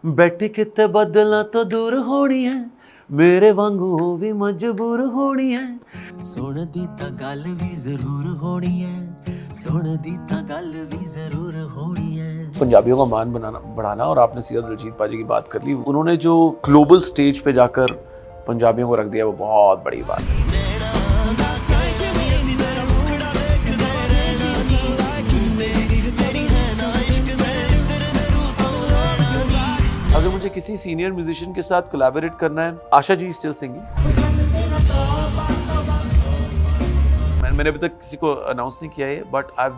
बैठी किते बदला तो दूर होनी है, मेरे वांगू वो भी मजबूर होनी है। सुन दी तां गल भी जरूर होनी है, सुन दी तां गल भी जरूर होनी है। पंजाबियों का मान बढ़ाना, और आपने सीधा दिलजीत पाजी की बात कर ली। उन्होंने जो ग्लोबल स्टेज पे जाकर पंजाबियों को रख दिया, वो बहुत बड़ी बात है। अगर मुझे किसी सीनियर म्यूजिशियन के साथ कोलैबोरेट करना है, आशा जी स्टिल सिंगिंग। मैंने अभी तक किसी को अनाउंस नहीं किया है, but I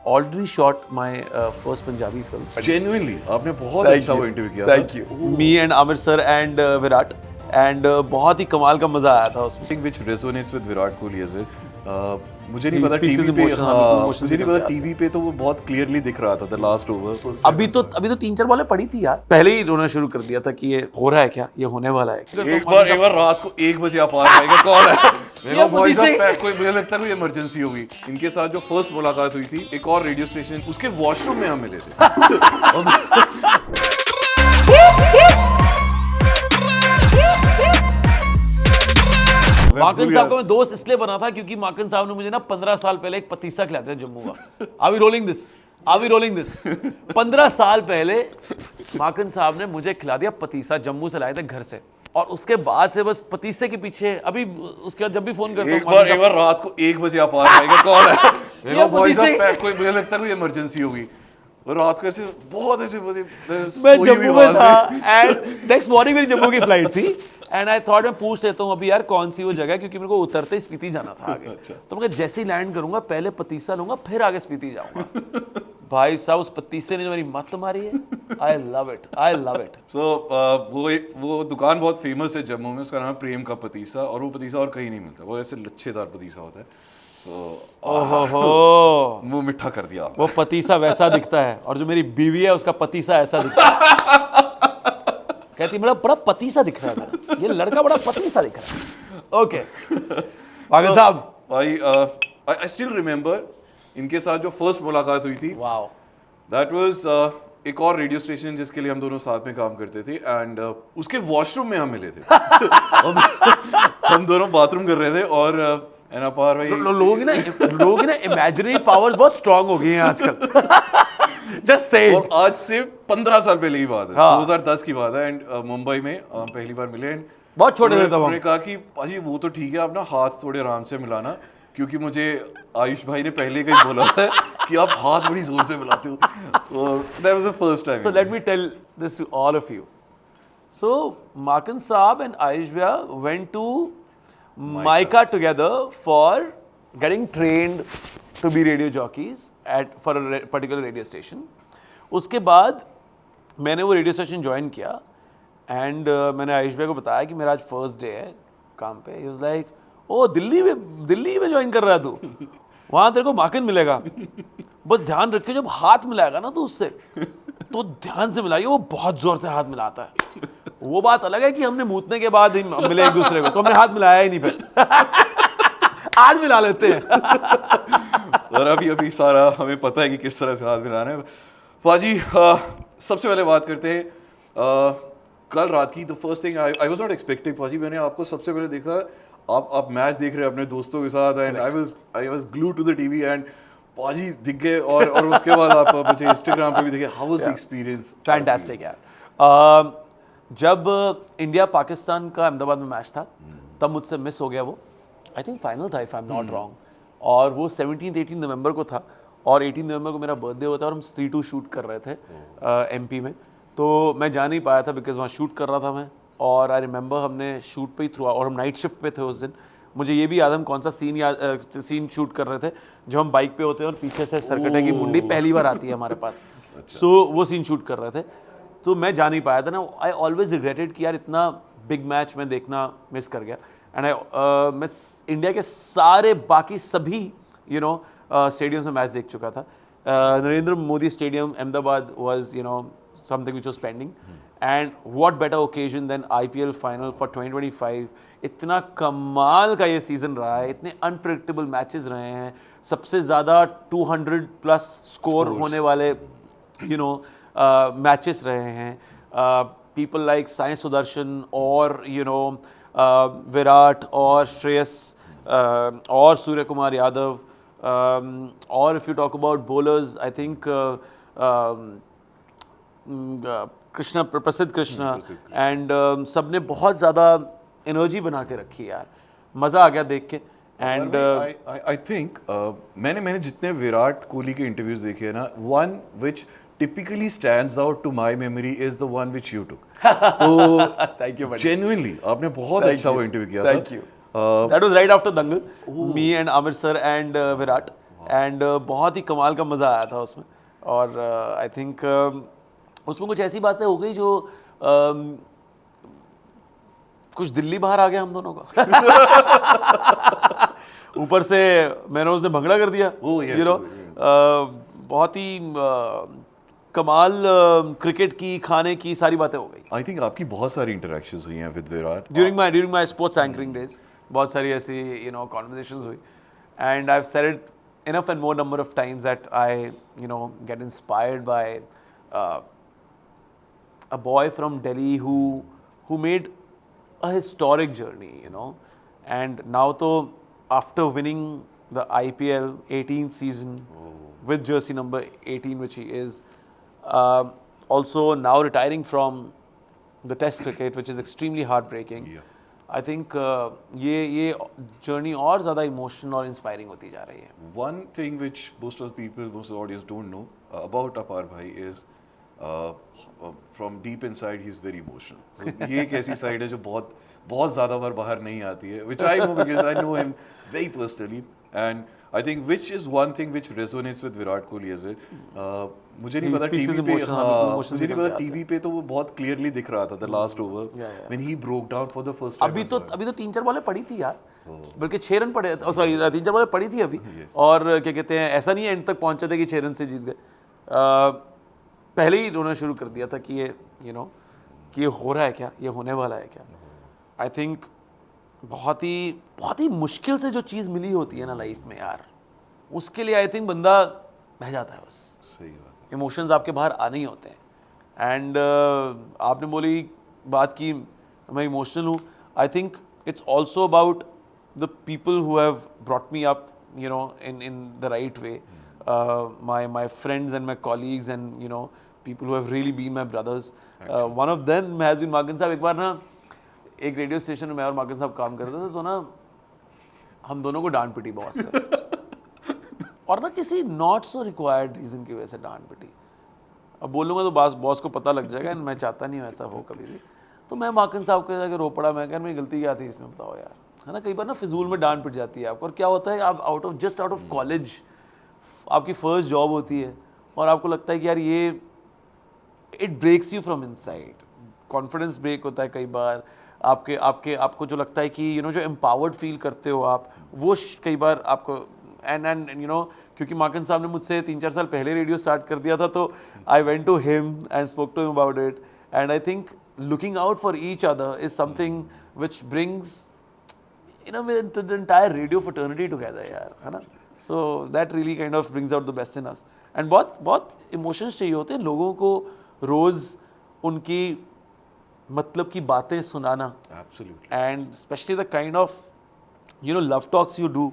already shot my first Punjabi film. Genuinely आपने बहुत अच्छा वो इंटरव्यू किया। Thank you. Me and Aamir sir and Virat, and बहुत ही कमाल का मजा आया था उसमें। Which resonates with Virat Kohli as well. मुझे नहीं He पता speaks टीवी his पे, emotions, मुझे नहीं पता टीवी पे तो वो बहुत क्लियरली दिख रहा था द लास्ट ओवर। अभी तो 3-4 बॉलें पड़ी थी यार, पहले ही रोना शुरू कर दिया था कि ये हो रहा है क्या, ये होने वाला है। एक बार रात को 1 बजे आप आ जाएगा, कौन है? मेरा भाई साहब, कोई मुझे लगता है कोई इमरजेंसी होगी। इनके साथ जो फर्स्ट मुलाकात हुई थी एक और रेडियो स्टेशन, उसके वॉशरूम में हम मिले थे। माकन साहब का मैं दोस्त इसलिए बना था क्योंकि माकन साहब ने मुझे ना 15 साल पहले एक पतीसा खिलाया था जम्मू का। Are we rolling this? 15 साल पहले माकन साहब ने मुझे खिला दिया पतीसा, जम्मू से लाए थे घर से, और उसके बाद से बस पतीसे के पीछे। अभी उसके बाद जब भी फोन करता हूँ, एक बार रात को 1 बजे आप आ जाएगा, कौन है? मेरा भाई साहब, कोई मुझे लगता है कोई इमरजेंसी होगी। रात को ऐसे बहुत ऐसे मैं जम्मू में था, एंड नेक्स्ट मॉर्निंग मेरी जम्मू की फ्लाइट थी, एंड आई थॉट मैं पूछ लेता हूँ अभी यार कौन सी वो जगह है, क्योंकि मेरे को उतरते ही स्पीति जाना था आगे। तो मैं जैसे ही लैंड करूंगा पहले पतीसा लूंगा, फिर आगे स्पीति जाऊंगा। भाई साहब उस पतीसे ने जो मेरी मत मारी है, आई लव इट। सो वो दुकान बहुत फेमस है जम्मू में, उसका नाम है प्रेम का पतीसा, और वो पतीसा और कहीं नहीं मिलता। वो ऐसे लच्छेदार पतीसा होता है। ओहो, मुंह मिठा कर दिया। वो पतीसा वैसा दिखता है, और जो मेरी बीवी है उसका पतीसा ऐसा दिखता है। कहती मेरा बड़ा पतीसा दिख रहा है, मेरा ये लड़का बड़ा पतीसा दिख रहा है। ओके पागल साहब, भाई आई स्टिल रिमेम्बर इनके साथ जो फर्स्ट मुलाकात हुई थी, वाओ, दैट वाज एक और रेडियो स्टेशन जिसके लिए हम दोनों साथ में काम करते थे, एंड उसके वॉशरूम में हम मिले थे। हम दोनों बाथरूम कर रहे थे, और अपार भाई लोगों की ना इमेजिनरी पावर्स बहुत स्ट्रांग हो गई हैं आजकल। जस्ट से, और आज से 15 साल पहले की बात है, हाँ। 2010 की बात है, एंड मुंबई में पहली बार मिले, एंड बहुत छोटे थे तब हम। उन्होंने कहा कि पाजी वो तो ठीक है, आप ना हाथ थोड़े आराम से मिलाना, क्योंकि मुझे आयुष भाई ने पहले कहीं बोला है कि आप हाथ बड़ी जोर से मिलाते हो। That was the first time. So let me tell this to all of you. So Makan Saab and Ayush Bhaiya went to Mica together for getting trained to be radio jockeys for a particular radio station. उसके बाद मैंने वो radio station join किया, and मैंने आयुष भाई को बताया कि मेरा आज फर्स्ट डे है काम पे। He was like, ओ दिल्ली में ज्वाइन कर रहा है तू, वहाँ तेरे को माकन मिलेगा, बस ध्यान रखिए जब हाथ मिलाएगा ना तो उससे तो ध्यान से मिलाइए, वो बहुत जोर से हाथ मिलाता है। वो बात अलग है कि हमने मूतने के बाद ही मिले एक दूसरे को, तो हमने हाथ मिलाया ही नहीं फिर। आज मिला लेते हैं। और अभी सारा हमें पता है कि किस तरह से हाथ मिलाना है। पाजी सबसे पहले बात करते हैं कल रात की। The first thing I was not expecting पाजी, मैंने आपको सबसे पहले देखा आप मैच देख रहे हैं अपने दोस्तों के साथ, and I was glued to the TV, and पाजी दिख गए, और उसके बाद आप मुझे इंस्टाग्राम पे भी दिखे। How was the experience? Fantastic यार। जब इंडिया पाकिस्तान का अहमदाबाद में मैच था, तब मुझसे मिस हो गया वो। आई थिंक फाइनल था, if I am not wrong, और वो 17-18 नवंबर को था, और 18 नवंबर को मेरा बर्थडे होता है, और हम 3-2 शूट कर रहे थे एमपी में। तो मैं जा नहीं पाया था बिकॉज वहाँ शूट कर रहा था मैं, और आई रिमेंबर हमने शूट पे ही थ्रू, और हम नाइट शिफ्ट पे थे उस दिन। मुझे ये भी याद है हम कौन सा सीन शूट कर रहे थे, जो हम बाइक पे होते हैं और पीछे से सरकटे की मुंडी पहली बार आती है हमारे पास। सो वो सीन शूट कर रहे थे, तो मैं जा नहीं पाया था ना। आई ऑलवेज रिग्रेटेड कि यार इतना बिग मैच मैं देखना मिस कर गया, एंड मैं इंडिया के सारे बाकी सभी स्टेडियम्स में मैच देख चुका था। Narendra Modi stadium Ahmedabad was something which was pending, and what better occasion than IPL final for 2025। इतना कमाल का ये सीजन रहा है, इतने अनप्रेडिक्टेबल मैचेस रहे हैं, सबसे ज़्यादा 200 प्लस स्कोर होने वाले मैचेस रहे हैं। people like Sai Sudarshan or Virat or Shreyas or Surya Kumar Yadav, or if you talk about bowlers, I think Krishna प्रसिद्ध कृष्णा एंड सबने बहुत ज़्यादा एनर्जी बना के रखी है यार, मज़ा आ गया देख के. एंड आई थिंक मैंने जितने विराट कोहली के इंटरव्यूज देखे हैं ना, one which typically stands out to my memory is the one which you took. तो थैंक यू जेन्युइनली आपने बहुत अच्छा वो इंटरव्यू किया था. Thank you. That was right after Dangal, me and Aamir sir and Virat, and बहुत ही कमाल का मज़ा आया था उसमें. और आई थिंक उसमें कुछ ऐसी बातें हो गई जो कुछ दिल्ली बाहर आ गया हम दोनों का. ऊपर से मैंने उसने भंगड़ा कर दिया. बहुत ही कमाल क्रिकेट की, खाने की सारी बातें हो गई. आई थिंक आपकी बहुत सारी इंटरेक्शंस हुई हैं with Virat during my sports anchoring days. बहुत सारी ऐसी कॉन्वर्सेशंस हुई, and I have said it enough and more number of times that I get inspired by a boy from Delhi who made a historic journey, and now though after winning the IPL 18th season with jersey number 18, which he is, also now retiring from the test cricket, which is extremely heartbreaking. I think ये journey और ज़्यादा emotional और inspiring होती जा रही है. One thing which most of the audience don't know about Apar bhai is from deep inside he's very emotional. तो ये एक ऐसी side है जो बहुत ज़्यादा बाहर नहीं आती है, which I know because I know him very personally, and I think which is one thing which resonates with Virat Kohli as well. मुझे नहीं पता टीवी पे तो वो बहुत क्लियरली दिख रहा था the last over when he broke down for the first time. अभी तो 3-4 बॉलें पड़ी थी यार, बल्कि 6 रन पड़े, सॉरी 3-4 बॉलें पड़ी थी अभी. और क्या कहते हैं, ऐसा नहीं है एंड तक पहुंचे थे कि 6 रन से जीत गए. पहले ही रोना शुरू कर दिया था कि ये कि ये हो रहा है क्या, ये होने वाला है क्या. आई थिंक बहुत ही मुश्किल से जो चीज़ मिली होती है ना लाइफ में यार, उसके लिए आई थिंक बंदा बह जाता है बस. सही बात. इमोशंस आपके बाहर आने ही होते हैं. एंड आपने बोली बात की मैं इमोशनल हूँ. I think it's also about the people who have brought me up in the right way. My friends and my colleagues and people who have really been my brothers. One of them has been Morgan साहब. एक बार ना एक radio station में मैं और Morgan साहब काम करते थे, तो ना हम दोनों को डांट पिटी बॉस से. और ना किसी नॉट सो रिक्वायर्ड रीज़न की वजह से डांट पिटी. अब बोलूँगा तो बॉस को पता लग जाएगा, एंड मैं चाहता नहीं हूँ ऐसा हो कभी भी. तो मैं मार्गन साहब के जाके रो पड़ा. मैं कह मेरी गलती क्या थी इसमें बताओ यार, है ना. कई बार ना फिजूल में डांट पिट जाती है आपको. और क्या होता है, आप आउट ऑफ कॉलेज आपकी फर्स्ट जॉब होती है और आपको लगता है कि यार ये it breaks you from inside. Confidence break होता है कई बार. आपको जो लगता है कि जो एम्पावर्ड फील करते हो आप, वो कई बार आपको एंड क्योंकि मार्गन साहब ने मुझसे 3-4 साल पहले रेडियो स्टार्ट कर दिया था, तो I went to him and spoke to him about it. And I think looking out for each other is something which brings the entire radio fraternity together यार, है ना. So that really kind of brings out the best in us. And बहुत emotions चाहिए होते हैं लोगों को रोज़ उनकी मतलब की बातें सुनाना. Absolutely. And especially the kind of love talks you do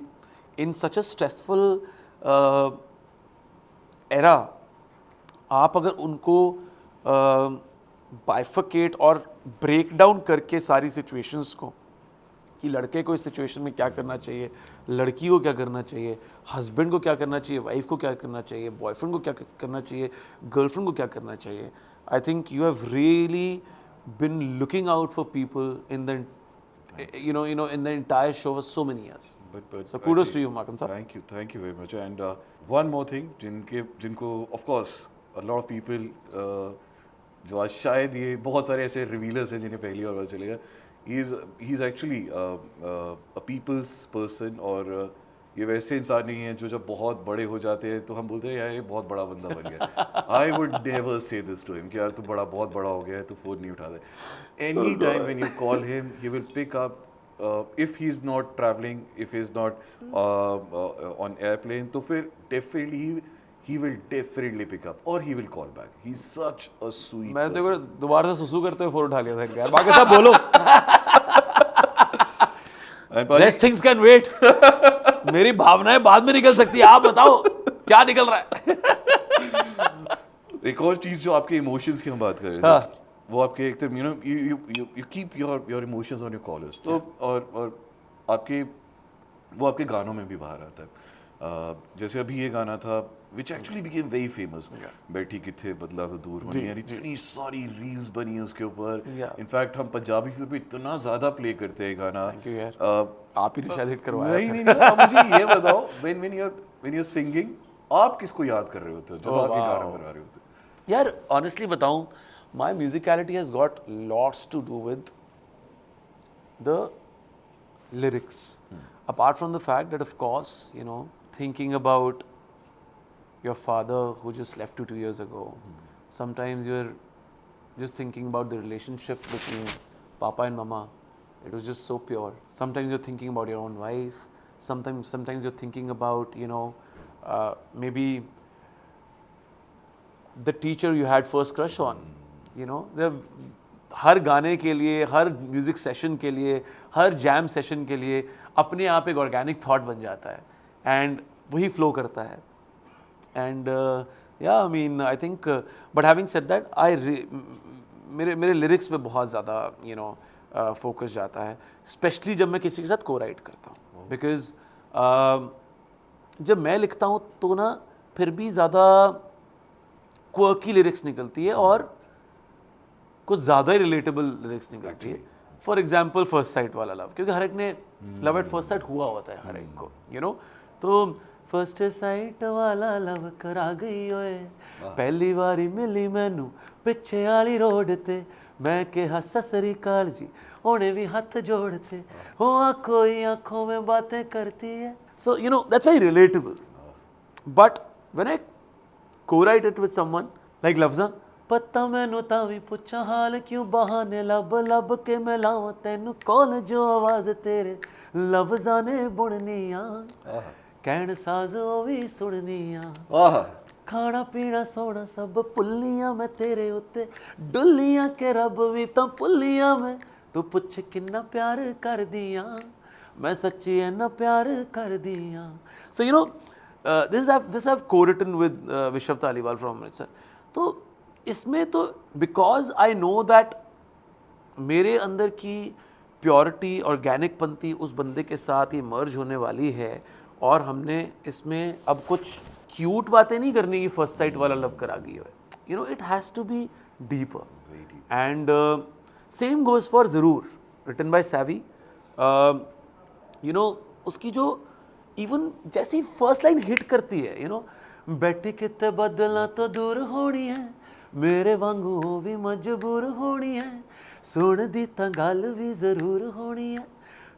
in such a stressful era. आप अगर उनको bifurcate और break down करके सारी situations को, कि लड़के को इस सिचुएशन में क्या करना चाहिए, लड़की को क्या करना चाहिए, हस्बैंड को क्या करना चाहिए, वाइफ को क्या करना चाहिए, बॉयफ्रेंड को क्या करना चाहिए, गर्लफ्रेंड को क्या करना चाहिए. I think you have really been looking out for people in the in the entire show for so many years. But So kudos to you, Markan sir. Thank you very much. And one more thing, जिनको of course a lot of people जो आज शायद ये बहुत सारे ऐसे revellers हैं जिन्हें पहली बार पता चलेगा. He's actually a people's person. और ये वैसे इंसान नहीं है जो जब बहुत बड़े हो जाते हैं तो हम बोलते हैं यार ये बहुत बड़ा बंदा बन गया. I would never say this to him कि यार तू बहुत बड़ा हो गया है, तू फ़ोन नहीं उठाता. Any time when you call him, he will pick up. If he's not traveling, if he's not on airplane, तो फिर definitely he will definitely pick up or he will call back. He's such a sweet मैंने person. तो दोबारा से सुसु करते हुए phone उठा लिया था यार, बाकी सब बोलो। And Paji, Rest things can wait। मेरी भावनाएं बाद में निकल सकती है, आप बताओ क्या निकल रहा है। एक और चीज जो आपके इमोशंस की हम बात कर रहे थे, हाँ। वो आपके एक you know you keep your emotions on your collars, तो और आपके वो आपके गानों में भी बाहर आता है। जैसे अभी ये गाना था which actually became very famous, बैठी किथे बदला तो दूर होनी, यार इतनी सारी रील्स बनी है उसके ऊपर। Yeah. इनफैक्ट हम पंजाबी फिल्म पे इतना ज्यादा प्ले करते हैं गाना। Thank you यार। अ, आप ही ने शायद हिट करवाया। नहीं, आप मुझे ये बताओ, when you're singing, आप किसको याद कर रहे होते हो जब आप ये गाना बना रहे होते हो? यार ऑनेस्टली बताऊं, my musicality has got lots to do with the lyrics, apart from the fact that of course you know thinking about your father who just left you 2 years ago. Sometimes you're just thinking about the relationship between papa and mama. It was just so pure. Sometimes you're thinking about your own wife. Sometimes you're thinking about, you know, maybe the teacher you had first crush on. You know, हर गाने के लिए, हर music session के लिए, हर jam session के लिए अपने आप एक ऑर्गेनिक थॉट बन जाता है एंड वही फ्लो करता है। And yeah, I mean, I think, but having said that, मेरे lyrics पे बहुत ज़्यादा you know focus जाता है, especially जब मैं किसी के साथ co-write करता हूँ, because जब मैं लिखता हूँ तो ना फिर भी ज़्यादा quirky lyrics निकलती है और कुछ ज़्यादा ही relatable lyrics निकलती है। For example, first sight वाला love, क्योंकि हर एक ने love at first sight हुआ होता है हर एक को, you know, तो फर्स्ट साइट वाला लव करा गई ओए, पहली बारी मिली मैनू पिछे वाली रोड ते, मैं कहा ससरी काल जी, उन्हें भी हाथ जोड़ते, हो कोई आंखों में बातें करती है। So you know that's very relatable, but when I co-write it with someone like लफ्ज़ा पता मैनू तां भी पुछा हाल क्यों, बहाने लब लब के मैं लावां तैनू कॉल, जो आवाज़ तेरे लफ्ज़ां ने बुननियां, कहण साज ओ भी सुननियां, खाना पीना सोना सब भुल्लियां मैं तेरे उत्ते, डुल्लियां के रब भी तां भुल्लियां मैं, तू पुछ किन्ना प्यार कर दियां, मैं सच्ची इन्ना प्यार कर दियां। So you know this have co-written with विशव तालीवाल फ्रॉम अमृतसर। तो इसमें तो बिकॉज आई नो दैट मेरे अंदर की प्योरिटी, ऑर्गेनिक पंथी उस बंदे के साथ ये मर्ज होने वाली है, और हमने इसमें अब कुछ क्यूट बातें नहीं करनी कि फर्स्ट साइट वाला लव करा गई है, you know, it has to be deeper and same goes for Zaroor, written by Savi. You know उसकी जो इवन जैसी फर्स्ट लाइन हिट करती है, यू नो, बैठी किते बदला तो दूर होनी है, मेरे वांगू हो भी मजबूर होनी है, सुन दी तां गल भी ज़रूर होनी है,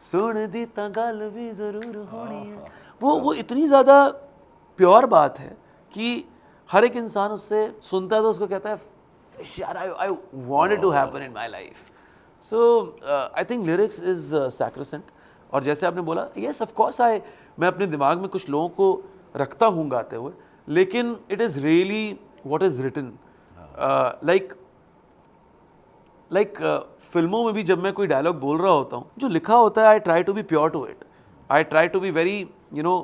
सुन दी तां गल भी ज़रूर होनी है। वो इतनी ज़्यादा प्योर बात है कि हर एक इंसान उससे सुनता है तो उसको कहता है यार I want it to happen in my life. So I think lyrics is sacrosanct. और जैसे आपने बोला, येस ऑफ कोर्स मैं अपने दिमाग में कुछ लोगों को रखता हूँ गाते हुए, लेकिन it is really what is written. Like फिल्मों में भी जब मैं कोई डायलॉग बोल रहा होता हूँ, जो लिखा होता है I try to be pure to it, I try to be very you know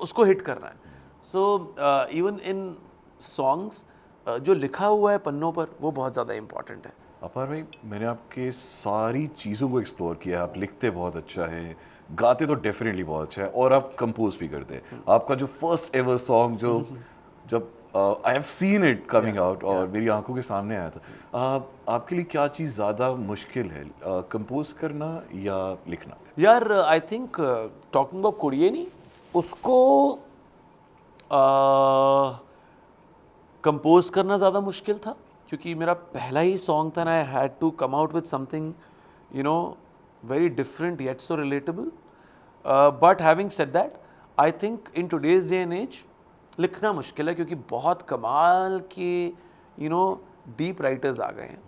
उसको हिट करना है। सो इवन इन सॉन्ग्स जो लिखा हुआ है पन्नों पर वो बहुत ज़्यादा इम्पॉर्टेंट है। अपार भाई, मैंने आपके सारी चीज़ों को एक्सप्लोर किया है। आप लिखते बहुत अच्छा है, गाते तो डेफिनेटली बहुत अच्छा है, और आप कंपोज भी करते हैं। आपका जो फर्स्ट एवर सॉन्ग जब I have seen it coming out और मेरी आंखों के सामने आया था, आपके लिए क्या चीज़ ज़्यादा मुश्किल है, कंपोज करना या लिखना? यार आई थिंक टॉकिंग अबाउट कुड़िए नहीं, उसको कंपोज करना ज़्यादा मुश्किल था, क्योंकि मेरा पहला ही सॉन्ग था, I had to come out with something you know very different yet so relatable. But having said that, I think in today's day and age लिखना मुश्किल है, क्योंकि बहुत कमाल के यू नो डीप राइटर्स आ गए हैं।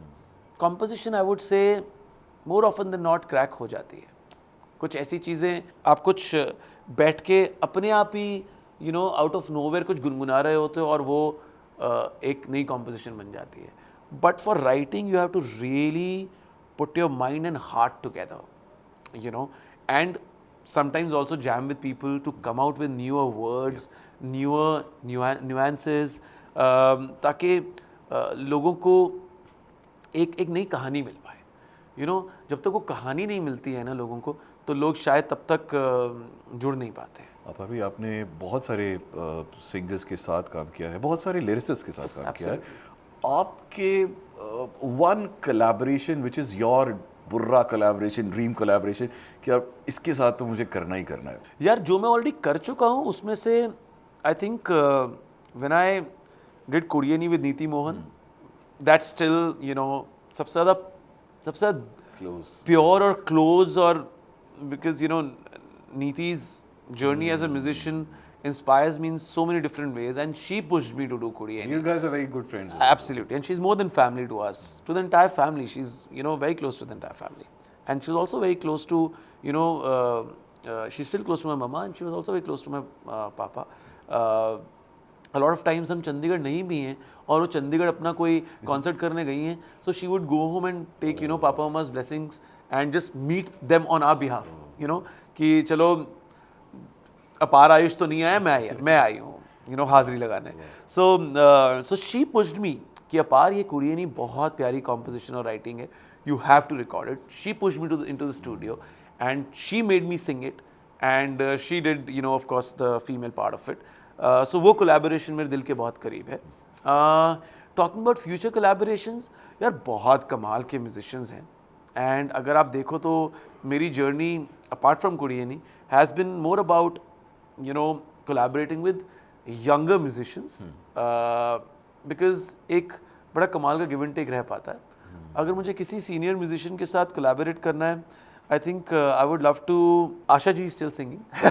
Composition I would say more often than not crack हो जाती है। कुछ ऐसी चीज़ें आप कुछ बैठ के अपने आप ही आउट ऑफ नोवेयर कुछ गुनगुना रहे होते हो और वो एक नई कॉम्पोजिशन बन जाती है. But for writing you have to really put your mind and heart together, and sometimes also jam with people to come out with newer words, newer nuances, ताकि लोगों को एक नई कहानी मिल पाए. जब तक वो कहानी नहीं मिलती है ना लोगों को, तो लोग शायद तब तक जुड़ नहीं पाते हैं. अब अभी आपने बहुत सारे सिंगर्स के साथ काम किया है, बहुत सारे लिरिसिस्ट के साथ काम किया है. आपके one collaboration which is your बुर्रा collaboration, dream collaboration, कि आप इसके साथ तो मुझे करना ही करना है. यार जो मैं ऑलरेडी कर चुका हूँ उसमें से I think when I did Kudiyani with Niti Mohan, that's still सबसे ज़्यादा क्लोज प्योर और क्लोज, और बिकॉज नीति's journey as a musician inspires me in so many different ways, and she pushed me to do Kudiyeni. You guys are very good friends. Absolutely, and she's more than family to us, to the entire family. She's very close to the entire family, and she's also very close to she's still close to my mama, and she was also very close to my papa. A lot of times हम चंडीगढ़ नहीं भी हैं और वो चंडीगढ़ अपना कोई concert करने गई हैं, so she would go home and take पापा ममा's blessings and just meet them on our behalf. कि चलो अपार आयुष तो नहीं आया, मैं आई हूँ हाजिरी लगाने. सो शी पुश्ड मी कि अपार ये कुड़ियनी बहुत प्यारी कॉम्पोजिशन और राइटिंग है, you have to record it. She pushed me into the studio and she made me sing it, and she did of course the female part of it. So वो collaboration मेरे दिल के बहुत करीब है. Talking about future collaborations, यार बहुत कमाल के म्यूजिशियंस हैं, एंड अगर आप देखो तो मेरी journey apart from Kudiyani has been more about collaborating with younger musicians, because एक बड़ा कमाल का गिव एंड टेक रह पाता है. अगर मुझे किसी सीनियर म्यूजिशियन के साथ कोलैबोरेट करना है, I think I would love to, Asha ji still singing, क्या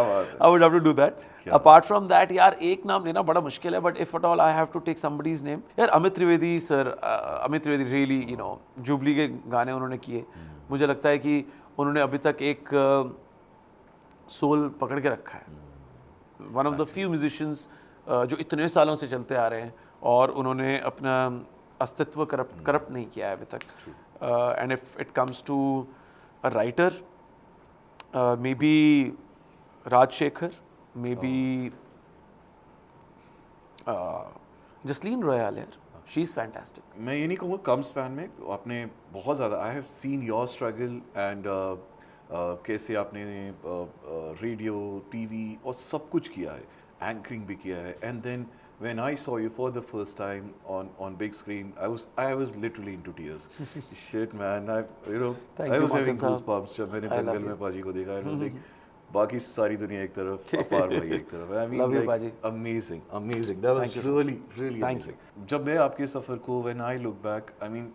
बात है. I would love to do that. Apart from that यार एक नाम लेना बड़ा मुश्किल है, but if at all I have to take somebody's name, यार Amit Trivedi sir. Amit Trivedi really Jubilee के गाने उन्होंने किए, मुझे लगता है कि उन्होंने अभी तक एक सोल पकड़ के रखा है. One of the few musicians जो इतने सालों से चलते आ रहे हैं और उन्होंने अपना अस्तित्व करप्ट नहीं किया है अभी तक. And if it comes to a writer, maybe Rajshekhar, maybe Jasleen Royal, यार शी इज़ फैंटास्टिक. मैं ये नहीं कहूँगा कम स्पैन में आपने बहुत ज़्यादा, I have seen your struggle and कैसे आपने रेडियो, टीवी और सब कुछ किया है, एंकरिंग भी किया है, and then when I saw you for the first time on big screen, I was literally into tears. Shit man, I was having goosebumps जब मैंने दंगल में पाजी को देखा. I was like, बाकी सारी दुनिया एक तरफ, अपार भाई एक तरफ. I mean, like, amazing. That was really amazing. जब मैं आपके सफ़र को, when I look back, I mean,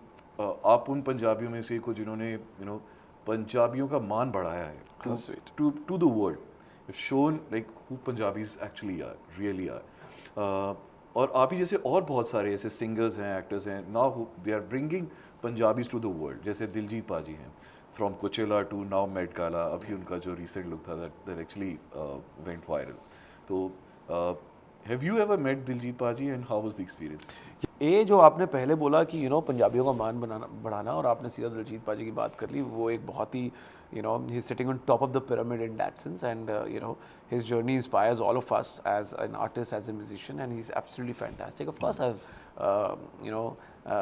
आप उन पंजाबियों में से कुछ जिन्होंने पंजाबियों का मान बढ़ाया है to the world. You've shown like who Punjabis actually are, really are. और आप ही जैसे और बहुत सारे ऐसे सिंगर्स हैं, एक्टर्स हैं, now they are bringing Punjabis to the world. जैसे दिलजीत पाजी हैं, from Coachella to now Met Gala. अभी उनका जो recent look था that actually went viral. तो have you ever met Diljit पाजी and how was the experience? ये जो आपने पहले बोला कि पंजाबियों का मान बढ़ाना, और आपने सीधा दिलजीत पाजी की बात कर ली, वो एक बहुत ही he is sitting on top of the pyramid in that sense, and his journey inspires all of us as an artist, as a musician, and he's absolutely fantastic. Of course I've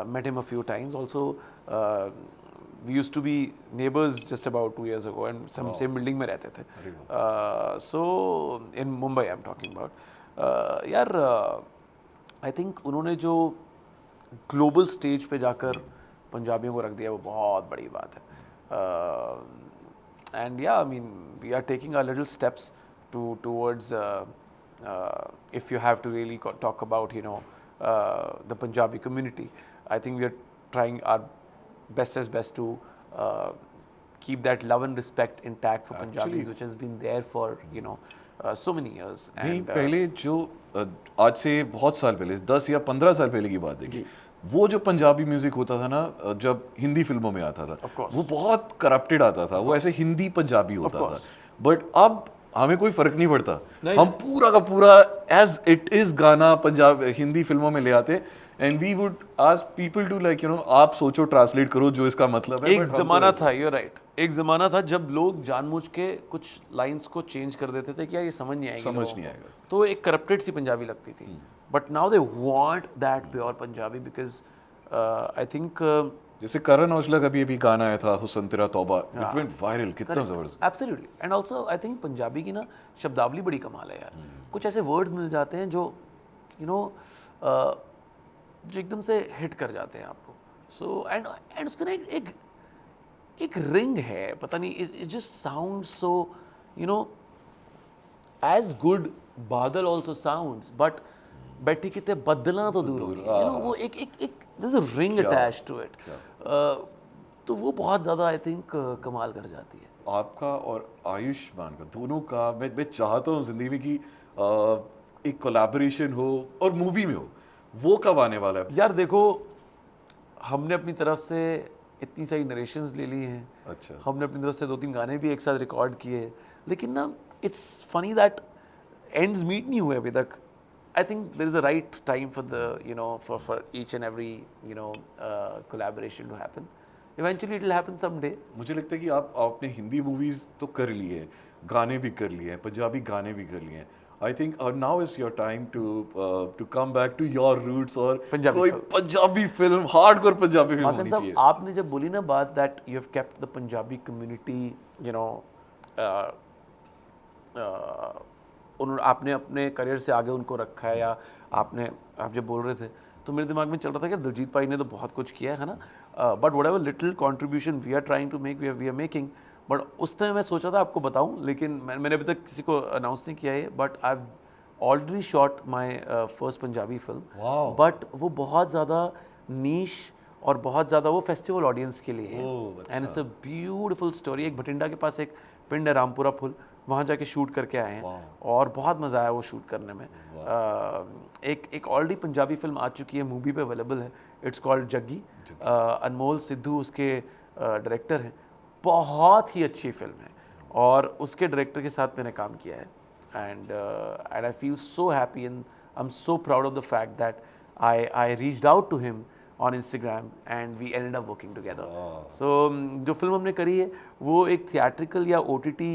met him a few times also. We used to be neighbors just about 2 years ago, and same building में रहते थे. So in Mumbai I'm talking about. यार I think उन्होंने जो global stage पे जाकर पंजाबियों को रख दिया, वो बहुत बड़ी बात है. And yeah I mean we are taking our little steps towards, if you have to really talk about the Punjabi community, I think we are trying our best to keep that love and respect intact for Punjabis, which has been there for so many years. नहीं, पहले जो आज से बहुत साल पहले, 10 या 15 साल पहले की बात है, वो जो पंजाबी म्यूजिक होता था ना, जब हिंदी फिल्मों में आता था, वो बहुत करप्टेड आता था, वो ऐसे हिंदी पंजाबी होता था. बट अब हमें कोई फर्क नहीं पड़ता, हम पूरा का पूरा एज इट इज गाना पंजाब हिंदी फिल्मों में ले आते and we would ask people to like आप सोचो ट्रांसलेट करो जो इसका मतलब है। एक जमाना था, यू राइट, एक जमाना था जब लोग जानबूझ के कुछ लाइंस को चेंज कर देते थे कि यार ये समझ नहीं आएगा, समझ नहीं आएगा, तो एक करप्टेड सी पंजाबी लगती थी। But now they want that pure Punjabi because I think जैसे करण औजला का भी अभी गाना आया था हुस्न तेरा तौबा, इट वेंट वायरल, कितना जबरदस्त। Absolutely, and also I think Punjabi की ना शब्दावली बड़ी कमाल है यार। कुछ ऐसे वर्ड्स मिल जाते हैं जो जो एकदम से हिट कर जाते हैं आपको। सो एंड उसका ना एक रिंग है, पता नहीं, it just sound so as good बादल ऑल्सो साउंड्स, बट बैठी कितने बदला तो दूर होगी, वो एक there's a ring attached to it, तो वो बहुत ज़्यादा आई थिंक कमाल कर जाती है। आपका और आयुष्मान का दोनों का मैं चाहता हूँ जिंदगी में कि एक कोलैबोरेशन हो और मूवी में हो, वो कब आने वाला है? यार देखो, हमने अपनी तरफ से इतनी सारी नरेशंस ले ली हैं, अच्छा, हमने अपनी तरफ से 2-3 गाने भी एक साथ रिकॉर्ड किए, लेकिन ना it's funny that ends meet नहीं हुए अभी तक। I think there is a right time for for each and every collaboration to happen. Eventually it will happen someday. मुझे लगता है कि आपने हिंदी मूवीज तो कर ली है, गाने भी कर लिए हैं, पंजाबी गाने भी कर लिए हैं। I think now is your time to come back to your roots और कोई Punjabi film, hardcore Punjabi film होनी चाहिए। आपने जब बोली ना बात that you have kept the Punjabi community, आपने अपने करियर से आगे उनको रखा है, या आप जब बोल रहे थे तो मेरे दिमाग में चल रहा था कि दिलजीत भाई ने तो बहुत कुछ किया है ना, but whatever little contribution we are trying to make, we are making. But उस टाइम मैं सोचा था आपको बताऊं, लेकिन मैंने अभी तक किसी को अनाउंस नहीं किया है, but I already shot my first Punjabi film, but वो बहुत ज़्यादा नीश और बहुत ज़्यादा वो फेस्टिवल ऑडियंस के लिए है, and it's a beautiful story. एक भटिंडा के पास एक पिंड है रामपुरा फुल, वहाँ जाके शूट करके आए हैं और बहुत मज़ा आया वो शूट करने में। एक ऑलरेडी पंजाबी फिल्म आ चुकी है, मूवी पे अवेलेबल है, इट्स कॉल्ड जग्गी। अनमोल सिद्धू उसके डायरेक्टर हैं, बहुत ही अच्छी फिल्म है और उसके डायरेक्टर के साथ मैंने काम किया है, and I feel so happy and I am so proud of the fact that I reached out to him on Instagram and we ended up working together. So जो फिल्म हमने करी है वो एक थिएट्रिकल या OTT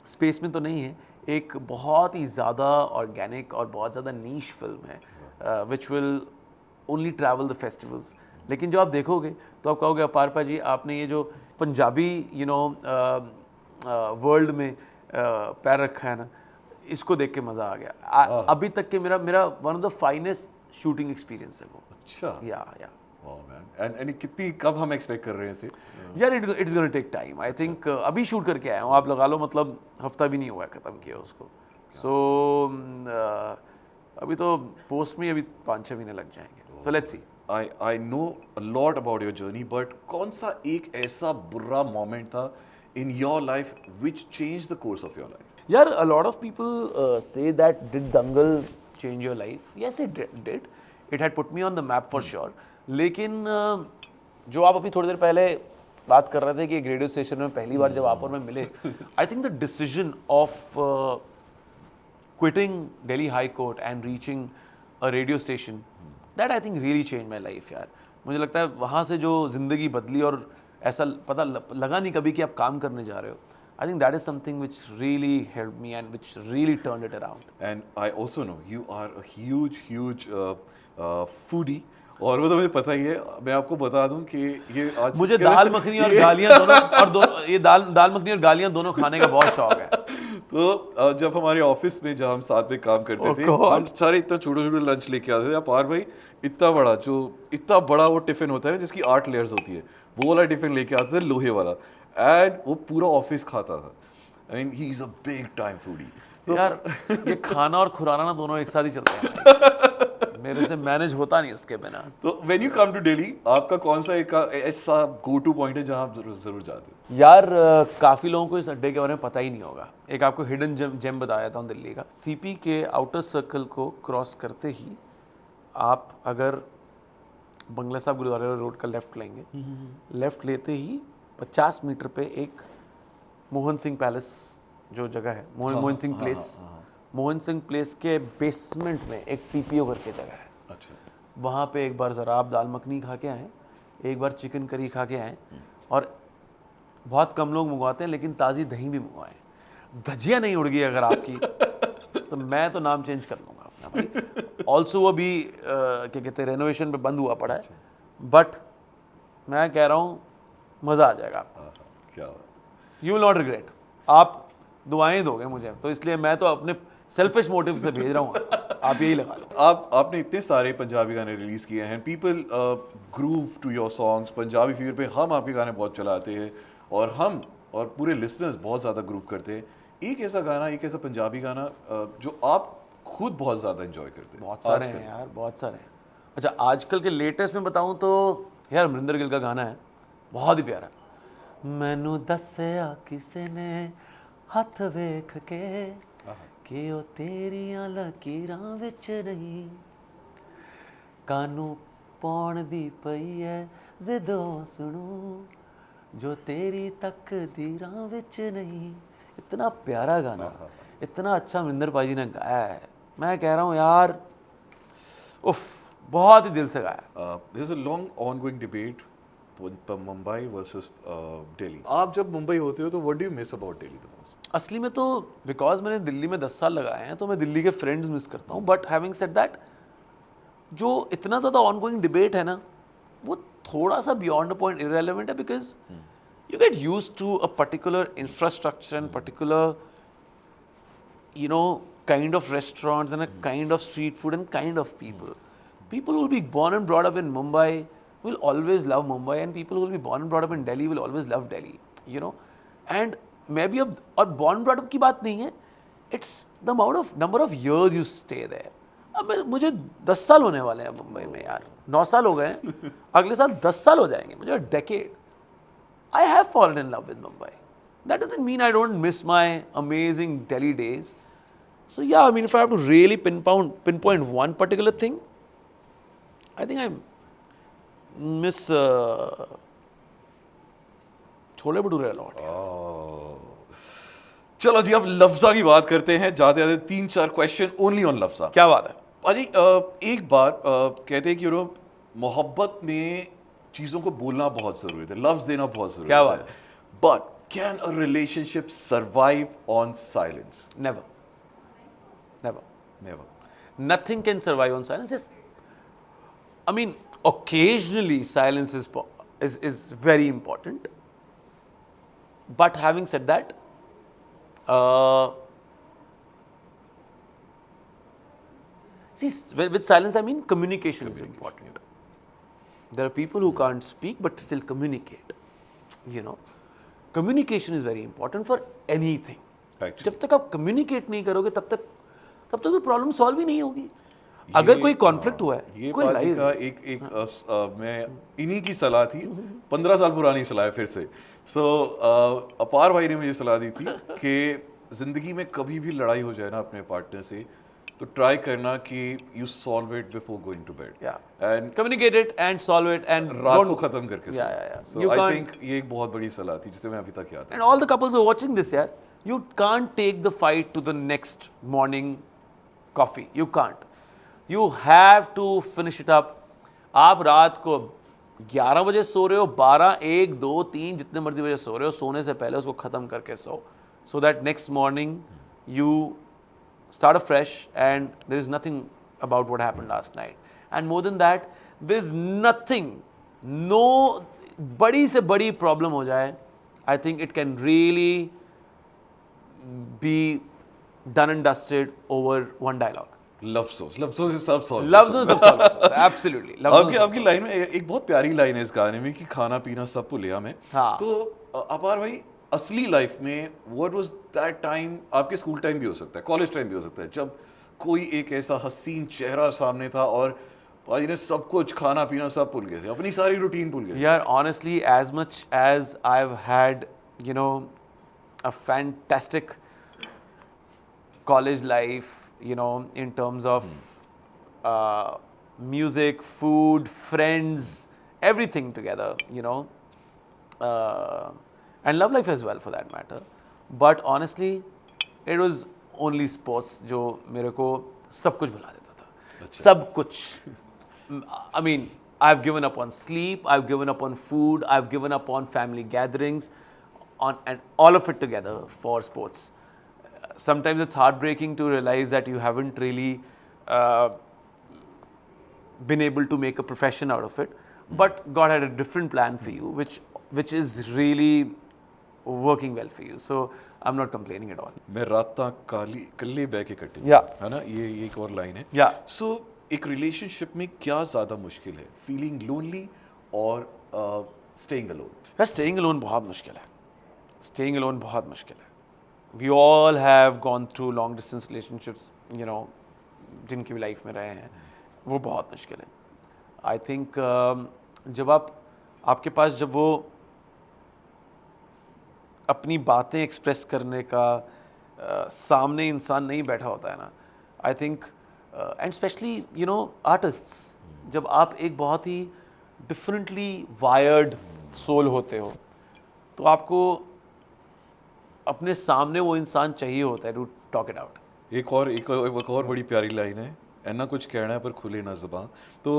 स्पेस में तो नहीं है, एक बहुत ही ज़्यादा ऑर्गेनिक और बहुत ज़्यादा नीश फिल्म है which will only travel the festivals. लेकिन जो आप देखोगे तो आप कहोगे अपार पाजी आपने ये जो पंजाबी वर्ल्ड में पैर रखा है ना, इसको देख के मज़ा आ गया। अभी तक के मेरा one of the finest shooting experience है वो। अच्छा, या वाह मैन, एंड कितनी कब हम एक्सपेक्ट कर रहे हैं इसे? यार it's gonna take time, I think अभी शूट करके आया हूँ, आप लगा लो मतलब हफ्ता भी नहीं हुआ है ख़त्म किया उसको। सो अभी तो पोस्ट में अभी 5-6 महीने लग जाएंगे, so let's see. I know a lot about your journey, but कौन सा एक ऐसा बुरा मोमेंट था in your life which changed the course of your life? यार a lot of people say that did Dangal change your life? Yes, it did. It had put me on the map for sure. लेकिन जो आप अभी थोड़ी देर पहले बात कर रहे थे कि एक रेडियो स्टेशन में पहली बार जब आप और मैं मिले, I think the decision of quitting Delhi high court and reaching a radio station, that I think really change my life यार। मुझे लगता है वहाँ से जो ज़िंदगी बदली और ऐसा पता लगा नहीं कभी कि आप काम करने जा रहे हो, I think that is something which really helped me and which really turned it around. And I also know you are a huge foodie, और वो तो मुझे पता ही है। मैं आपको बता दूं कि ये आज मुझे दाल मखनी और गालियाँ दोनों ये दाल मखनी और गालियाँ दोनों खाने का बहुत शौक है। तो जब हमारे ऑफिस में जब हम साथ में काम करते थे, हम सारे इतना छोटे लंच लेके आते थे। अपार भाई इतना बड़ा वो टिफिन होता है ना जिसकी 8 लेयर्स होती है, वो वाला टिफिन लेके आते थे, लोहे वाला, एंड वो पूरा ऑफिस खाता था। I mean he is a big time foodie. यार ये खाना और खुराना ना दोनों एक साथ ही चलते हैं, मेरे से मैनेज होता नहीं उसके बिना। तो when you come to Delhi, आपका कौन सा एक ऐसा गो टू पॉइंट है जहां आप जरूर जाते हो? यार काफ़ी लोगों को इस अड्डे के बारे में पता ही नहीं होगा। एक आपको हिडन जेम बता देता हूँ दिल्ली का। सीपी के आउटर सर्कल को क्रॉस करते ही आप अगर बंगला साहब गुरुद्वारा रोड का लेफ्ट लेंगे, लेफ्ट लेते ही 50 मीटर पे एक मोहन सिंह पैलेस जो जगह है मोहन सिंह प्लेस, मोहन सिंह प्लेस के बेसमेंट में एक TPO करके जगह है। अच्छा, वहाँ पे एक बार ज़रा आप दाल मखनी खा के आए, एक बार चिकन करी खा के आए, और बहुत कम लोग मंगवाते हैं लेकिन ताज़ी दही भी मंगवाएं। धजिया नहीं उड़ गई अगर आपकी तो मैं तो नाम चेंज कर लूँगा अपना भाई। ऑल्सो वो भी क्या कहते हैं रेनोवेशन पे बंद हुआ पड़ा है, बट मैं कह रहा हूँ मज़ा आ जाएगा आपको। क्या बात। You will not regret. आप दुआएं दोगे मुझे, तो इसलिए मैं तो अपने सेल्फिश मोटिव से भेज रहा हूँ, आप यही लगा लो। आपने इतने सारे पंजाबी गाने रिलीज किए हैं, people groove to your songs. Punjabi fever पे हम आपके गाने बहुत चलाते हैं और हम और पूरे लिसनर्स बहुत ज़्यादा ग्रूव करते हैं। एक ऐसा गाना, एक ऐसा पंजाबी गाना जो आप खुद बहुत ज़्यादा एंजॉय करते हैं? बहुत सारे हैं यार, बहुत सारे हैं। अच्छा, आजकल के लेटेस्ट में बताऊं तो यार अमरिंदर गिल का गाना है, बहुत ही प्यारा। मैनू दस्सिया किसे ने हथ वेख के कि ओ तेरियां लकीरां विच नहीं, कानू पौण दी पई है जिद सुनू जो तेरी तकदीरां विच नहीं। इतना प्यारा गाना, इतना अच्छा अमरिंदर भाई जी ने गाया है, मैं कह रहा हूँ यार उफ, बहुत ही दिल से गाया। There is a long ongoing debate Mumbai versus Delhi. आप जब मुंबई होते हो तो what do you miss about Delhi the most? असली में तो बिकॉज मैंने दिल्ली में 10 साल लगाए हैं तो मैं दिल्ली के फ्रेंड्स मिस करता हूँ, बट हैविंग सेड दैट जो इतना ज़्यादा ऑनगोइंग डिबेट है ना, वो थोड़ा सा बियॉन्ड द पॉइंट इररेलेवेंट है, because you get used to a particular infrastructure and particular, you know, kind of restaurants and a kind of street food and kind of people. People who will be born and brought up in Mumbai will always love Mumbai, and people who will be born and brought up in Delhi will always love Delhi, you know. And maybe अब और born and brought up की बात नहीं है, it's the number of years you stay there. अब मुझे 10 साल होने वाले हैं मुंबई में यार, 9 साल हो गए हैं, अगले साल 10 साल हो जाएंगे, मुझे decade. I have fallen in love with Mumbai. That doesn't mean I don't miss my amazing Delhi days. So yeah, I mean, if I have to really pinpoint one particular thing, I think I miss Chole Bhature a lot. चलो जी, अब लफ्जा की बात करते हैं। जाते जाते 3-4 question only on लफ्जा। क्या बात है? पाजी, एक बार कहते हैं कि यू नो मोहब्बत में चीज़ों को बोलना बहुत ज़रूरी है, लफ्ज़ देना बहुत ज़रूरी है। क्या बात है? But can a relationship survive on silence? Never. Never. Never. Nothing can survive on silence. I mean, occasionally silence is very important. But having said that, see, with silence I mean communication is important. There are people who can't speak but still communicate. You know, communication is very important for anything. Actually. जब तक आप communicate नहीं करोगे तब तक तो problem solve ही नहीं होगी। अगर कोई कॉन्फ्लिक्ट हुआ है, ये कोई पाजी का एक मैं इन्हीं की सलाह थी, 15 साल पुरानी सलाह है फिर से। सो अपार भाई ने मुझे सलाह दी थी कि जिंदगी में कभी भी लड़ाई हो जाए ना अपने पार्टनर से, तो ट्राई करना कि you solve it before going to bed and communicate it and solve it and रात को खत्म करके Yeah, yeah, yeah. So You I can't- think ये एक बहुत बड़ी सलाह थी जिसे मैं अभी तक याद And all the couples who are watching this, yeah, you can't take the fight to the next morning coffee. You can't. You have to finish it up. आप रात को 11 बजे सो रहे हो, 12, 1, 2, 3 जितने मर्जी बजे सो रहे हो, सोने से पहले उसको ख़त्म करके सो, so that next morning you start afresh and there is nothing about what happened last night. And more than that, there is nothing, no बड़ी से बड़ी प्रॉब्लम हो जाए, I think it can really be done and dusted over one dialogue. लफ्ज़ों से सब solve. लफ्ज़ों से सब solve हो सकता है, absolutely. लफ्ज़ों से सब आपकी लाइन में एक बहुत प्यारी लाइन है इस गाने में कि खाना पीना सब भूल गया मैं। हाँ। तो अपार भाई, असली लाइफ में व्हाट वाज दैट टाइम? आपके स्कूल टाइम भी हो सकता है, कॉलेज टाइम भी हो सकता है, जब कोई एक ऐसा हसीन चेहरा सामने था और भाई ने सब कुछ खाना पीना सब भूल गए थे, अपनी सारी रूटीन भूल गए थे। Yeah, honestly, as much as I've had, you know, a fantastic college life, you know, in terms of music, food, friends, everything together, you know, and love life as well for that matter. But honestly, it was only sports जो मेरे को सब कुछ भुला देता था, सब कुछ. I mean, I've given up on sleep, I've given up on food, I've given up on family gatherings, and all of it together for sports. Sometimes it's heartbreaking to realize that you haven't really been able to make a profession out of it, but God had a different plan for you, which is really working well for you. So I'm not complaining at all. मैं रातां काली कल्ले बह के कटे. Yeah. है ना, ये एक और लाइन है. Yeah. So एक रिलेशनशिप में क्या ज़्यादा मुश्किल है, फीलिंग लोनली और स्टेइंग अलोन? यार स्टेइंग अलोन बहुत मुश्किल है. स्टेइंग अलोन बहुत मुश्किल है. We all have gone through long distance relationships, you know, जिनकी भी लाइफ में रहे हैं, वो बहुत मुश्किल है. आई थिंक जब आपके पास जब वो अपनी बातें एक्सप्रेस करने का सामने इंसान नहीं बैठा होता है ना, I think and specially you know artists, जब आप एक बहुत ही डिफरेंटली वायर्ड सोल होते हो, तो आपको अपने सामने वो इंसान चाहिए होता है टू टॉक इट आउट. एक और बड़ी प्यारी लाइन है, ऐना कुछ कहना है पर खुले ना ज़बान. तो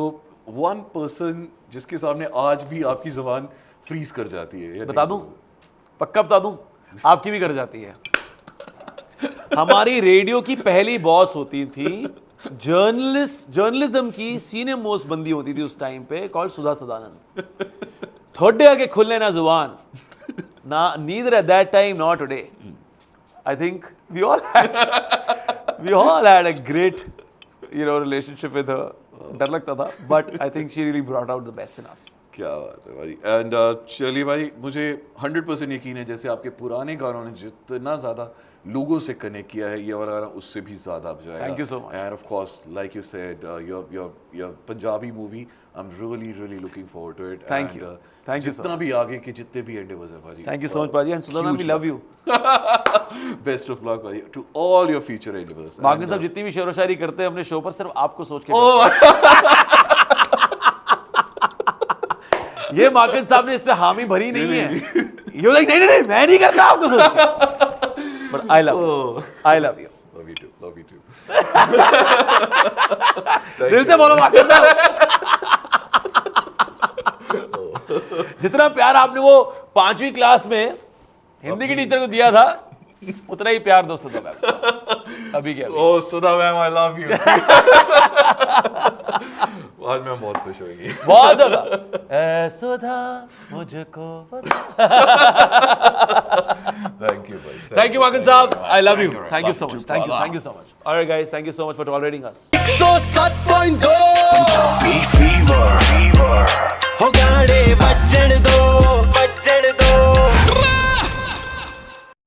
वन पर्सन जिसके सामने आज भी आपकी ज़बान फ्रीज कर जाती है, बता दूं, पक्का बता दूं, आपकी भी कर जाती है. हमारी रेडियो की पहली बॉस होती थी, जर्नलिज्म की सीनियर मोस्ट बंदी होती थी उस टाइम पे, कॉल्ड सुधा सदानंद. थोड़े आके खुलने ना जुबान ना, neither at that time not today. I think we all had a great you know relationship with her. डर लगता था, but I think she really brought out the best in us. क्या बात है भाई. एंड चलिए भाई, मुझे 100% यकीन है जैसे आपके पुराने गानों ने जितना ज़्यादा लोगों से कनेक्ट किया है, ये वाला गाना उससे भी ज़्यादा अब जाएगा. Thank you so much. And of course, like you said, your Punjabi movie, I'm really looking forward to it. Thank you. Thank you so जितना भी आगे के जितने भी endeavors हैं भाजी. थैंक यू सो मच पाजी, and Sudha ma'am we love you. Best of luck भाजी to all your future endeavors. Magan साहब जितनी भी शेर व शायरी करते हैं अपने शो पर, सिर्फ आपको सोच के करते हैं. ये मागन साहब ने इस पे हामी भरी नहीं है. ये लाइक नहीं मैं नहीं करता आपको सोच के. But I love you. Love you too. दिल से बोलो मागन साहब. जितना प्यार आपने वो 5वीं क्लास में हिंदी की टीचर को दिया था, उतना ही प्यार दो सुधा मैम अभी क्या. Oh, Sudha ma'am, I love you. आज मैं बहुत खुश होगी. बहुत ज्यादा. ऐ सुधा मुझको बता. Thank you, भाई. Thank you, Magan Saab. I love you. Thank you. Thank you so Love you much. too, Thank you. brother. Thank you so much. All right, guys. Thank you so much for tolerating us. 107.2 Punjabi Fever.